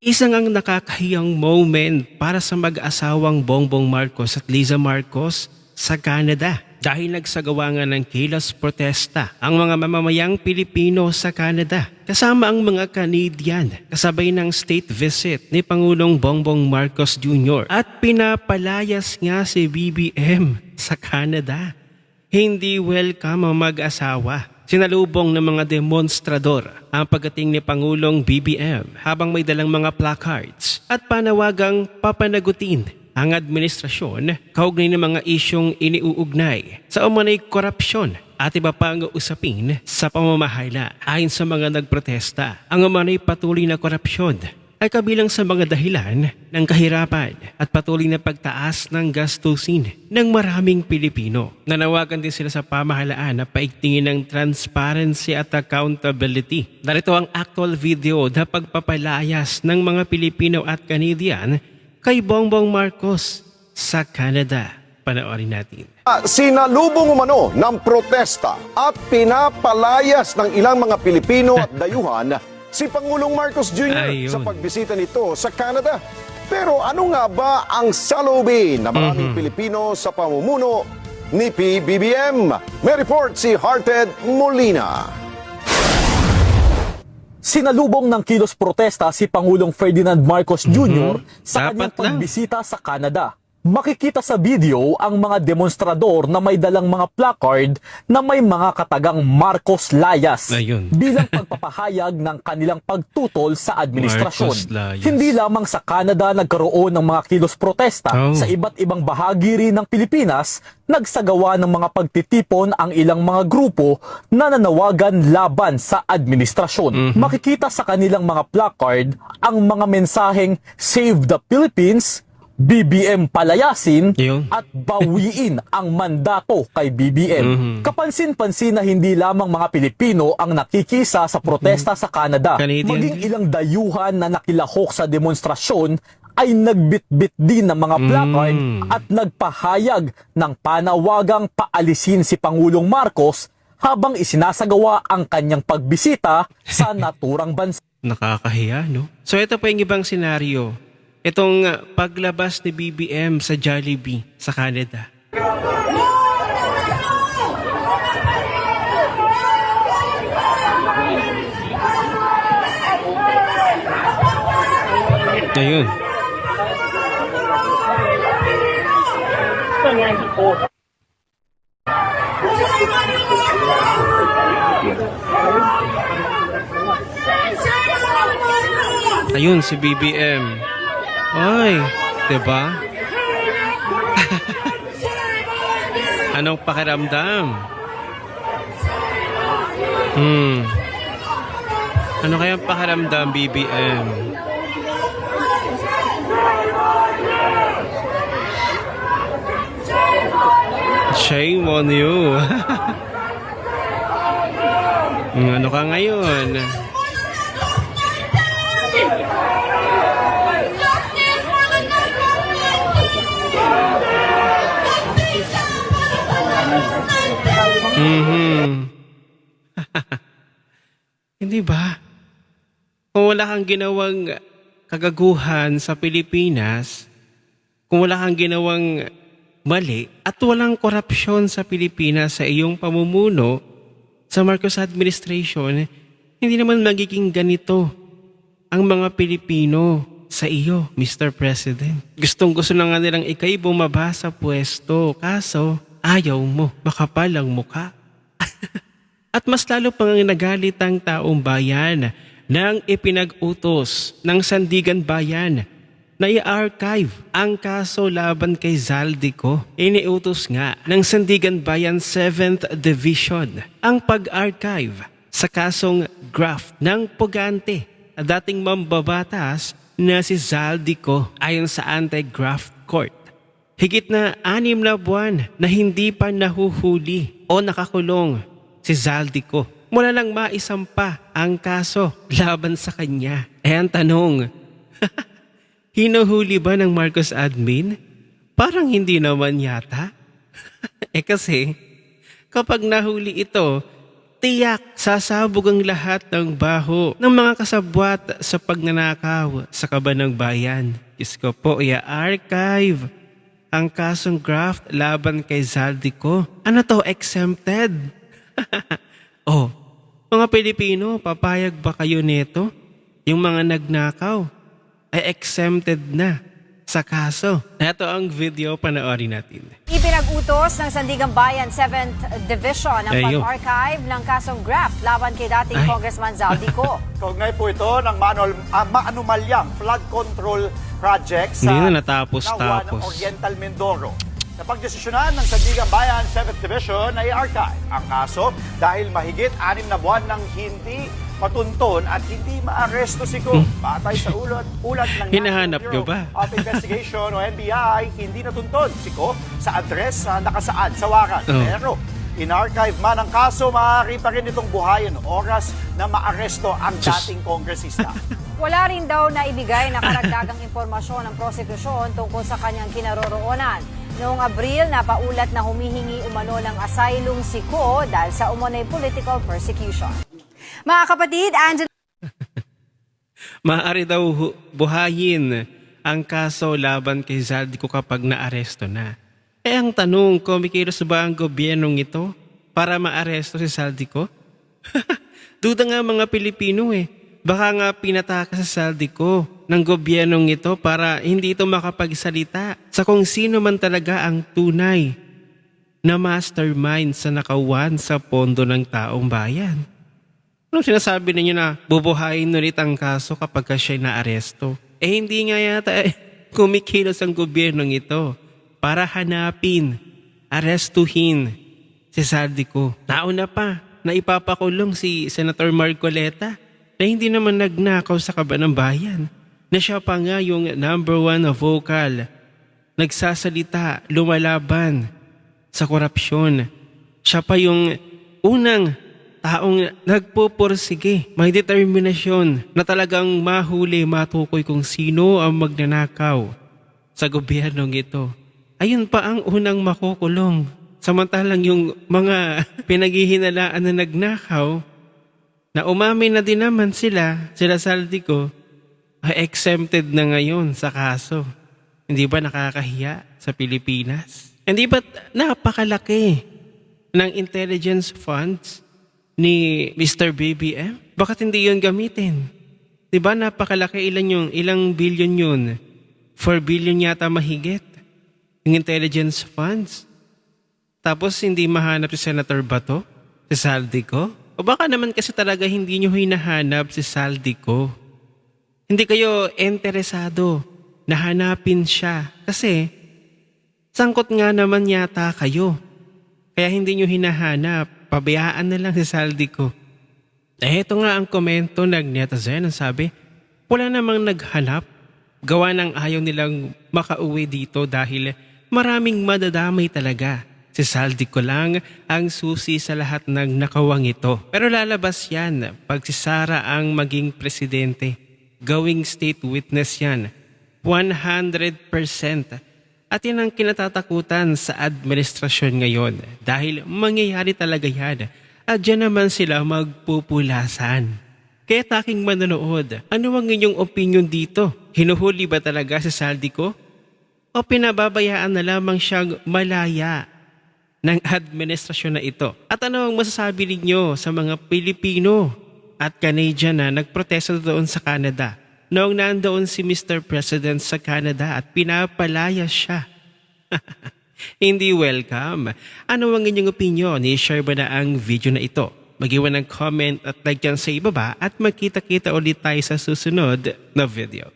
Isang ang nakakahiyang moment para sa mag-asawang Bongbong Marcos at Liza Marcos sa Canada dahil nagsagawa nga ng kilos protesta ang mga mamamayang Pilipino sa Canada kasama ang mga Canadian kasabay ng state visit ni Pangulong Bongbong Marcos Jr. at pinapalayas nga si BBM sa Canada. Hindi welcome ang mag-asawa. Sinalubong ng mga demonstrador ang pagdating ni Pangulong BBM habang may dalang mga placards at panawagang papanagutin ang administrasyon kaugnay ng mga isyong iniuugnay sa umanay korupsyon at iba pang usapin sa pamamahala. Ayon sa mga nagprotesta, ang umanay patuloy na korupsyon ay kabilang sa mga dahilan ng kahirapan at patuloy na pagtaas ng gastusin ng maraming Pilipino. Nanawagan din sila sa pamahalaan na paigtingin ng transparency at accountability. Narito ang actual video na pagpapalayas ng mga Pilipino at Canadian kay Bongbong Marcos sa Canada. Panoorin natin. Sinalubong umano ng protesta at pinapalayas ng ilang mga Pilipino at dayuhan si Pangulong Marcos Jr. sa pagbisita nito sa Canada. Pero ano nga ba ang salubin ng maraming Pilipino sa pamumuno ni PBBM? May report si Hearted Molina. Sinalubong ng kilos protesta si Pangulong Ferdinand Marcos Jr. sa kanyang pagbisita sa Canada. Makikita sa video ang mga demonstrador na may dalang mga placard na may mga katagang Marcos Layas bilang pagpapahayag ng kanilang pagtutol sa administrasyon. Hindi lamang sa Canada nagkaroon ng mga kilos protesta, sa iba't ibang bahagi rin ng Pilipinas, nagsagawa ng mga pagtitipon ang ilang mga grupo na nanawagan laban sa administrasyon. Makikita sa kanilang mga placard ang mga mensaheng Save the Philippines, BBM palayasin at bawiin ang mandato kay BBM. Kapansin-pansin na hindi lamang mga Pilipino ang nakikisa sa protesta sa Canada. Maging ilang dayuhan na nakilahok sa demonstrasyon ay nagbitbit din ng mga placard at nagpahayag ng panawagang paalisin si Pangulong Marcos habang isinasagawa ang kanyang pagbisita sa naturang bansa. Nakakahiya, no? So ito pa yung ibang senaryo. Itong paglabas ni BBM sa Jollibee sa Canada. Ayun. Ayun si BBM. Ay, diba? Anong pakiramdam? Ano kayang pakiramdam, BBM? Shame on you. Ano ka ngayon? Hindi ba? Kung wala kang ginawang kagaguhan sa Pilipinas, kung wala kang ginawang mali at walang korupsyon sa Pilipinas sa iyong pamumuno sa Marcos administration, hindi naman magiging ganito ang mga Pilipino sa iyo, Mr. President. Gustong-gusto na nga nilang ikay bumaba sa pwesto, kaso ayaw mo, makapal ang mukha. At mas lalo pang nagalit ang taong bayan nang ipinag-utos ng Sandigan Bayan na i-archive ang kaso laban kay Zaldico. Iniutos nga ng Sandigan Bayan 7th Division ang pag-archive sa kasong graft ng pugante at dating mambabatas na si Zaldico ayon sa Anti-Graft Court. Higit na 6 na buwan na hindi pa nahuhuli o nakakulong si Zaldico. Mula lang maisampa ang kaso laban sa kanya. Ang tanong, hinuhuli ba ng Marcos admin? Parang hindi naman yata. Kasi kapag nahuli ito, tiyak sasabog ang lahat ng baho ng mga kasabwat sa pagnanakaw sa kaban ng bayan. Diyos ko po, i-archive ang kasong graft laban kay Zaldico. Ano to, exempted? Oh, mga Pilipino, papayag ba kayo nito? Yung mga nagnakaw ay exempted na sa kaso. Ito ang video, panoorin natin. Ipinag-utos ng Sandigan Bayan 7th Division ang Ayo. pag-archive ng kasong graft laban kay dating Congressman Zaldico. Kaugnay po ito ng maanumalyang flood control project sa Hindi na natapos. Nawan, Oriental Mindoro. Napagdesisyonan ng Sandigan Bayan 7th Division na i-archive ang kaso dahil mahigit 6 na buwan ng hindi matunton at hindi maaresto si Go. Batay sa ulat ng Hinahanap National nyo ba? Bureau of Investigation o NBI, hindi natunton si Go sa address na nakasaad sa waran. Pero in-archive man ang kaso, maaari pa rin itong buhayin oras na maaresto ang dating kongresista. Wala rin daw na ibigay na karagdagang impormasyon ng prosekusyon tungkol sa kanyang kinaroroonan. Noong Abril, napaulat na humihingi umano ng asylum si Go dahil sa umunay political persecution. Mga kapatid, Angela... Maaari daw buhayin ang kaso laban kay Zaldico kapag naaresto na. Ang tanong, kumikilos ba ang gobyernong ito para maaresto si Zaldico? Duda nga mga Pilipino Baka nga pinataka sa Zaldico ng gobyernong ito para hindi ito makapagsalita sa kung sino man talaga ang tunay na mastermind sa nakawan sa pondo ng taong bayan. Anong sinasabi ninyo na bubuhayin ulit ang kaso kapag siya'y naaresto? Hindi nga yata kumikilos ang gobyernong ito para hanapin, arestuhin si Zaldico. Nauna pa na ipapakulong si Senator Marcoleta na hindi naman nagnakaw sa kaban ng bayan, na siya pa nga yung #1 na vocal, nagsasalita, lumalaban sa korupsyon. Siya pa yung unang taong nagpupursige, may determinasyon na talagang mahuli, matukoy kung sino ang magnanakaw sa gobyernong ito. Ayun pa ang unang makukulong. Samantalang yung mga pinaghihinalaan na nagnakaw, na umamin na din naman sila Zaldico, ay exempted na ngayon sa kaso. Hindi ba nakakahiya sa Pilipinas? Hindi ba napakalaki ng intelligence funds ni Mr. BBM? Bakit hindi yun gamitin? Di ba napakalaki, ilang billion yun? 4 billion yata mahigit yung intelligence funds. Tapos hindi mahanap si Senator Bato, si Zaldico? O baka naman kasi talaga hindi nyo hinahanap si Zaldico. Hindi kayo interesado na hanapin siya kasi sangkot nga naman yata kayo. Kaya hindi nyo hinahanap, pabayaan na lang si Zaldico. Ito nga ang komento ng netizen, ang sabi, wala namang naghanap, gawa ng ayaw nilang makauwi dito dahil maraming madadamay talaga. Si Zaldico lang ang susi sa lahat ng nakawang ito. Pero lalabas yan pag si Sara ang maging presidente. Gawing state witness yan. 100%. At yan ang kinatatakutan sa administrasyon ngayon. Dahil mangyayari talaga yan. At dyan naman sila magpupulasan. Kaya taking manonood, ano ang inyong opinion dito? Hinuhuli ba talaga si Zaldico? O pinababayaan na lamang siyang malaya ng administrasyon na ito? At ano ang masasabi ninyo sa mga Pilipino at Canadian na nagprotesta doon sa Canada noong nandoon si Mr. President sa Canada at pinapalaya siya? Hindi welcome. Ano ang inyong opinion? I-share ba na ang video na ito? Mag-iwan ng comment at like dyan sa ibaba at magkita-kita ulit tayo sa susunod na video.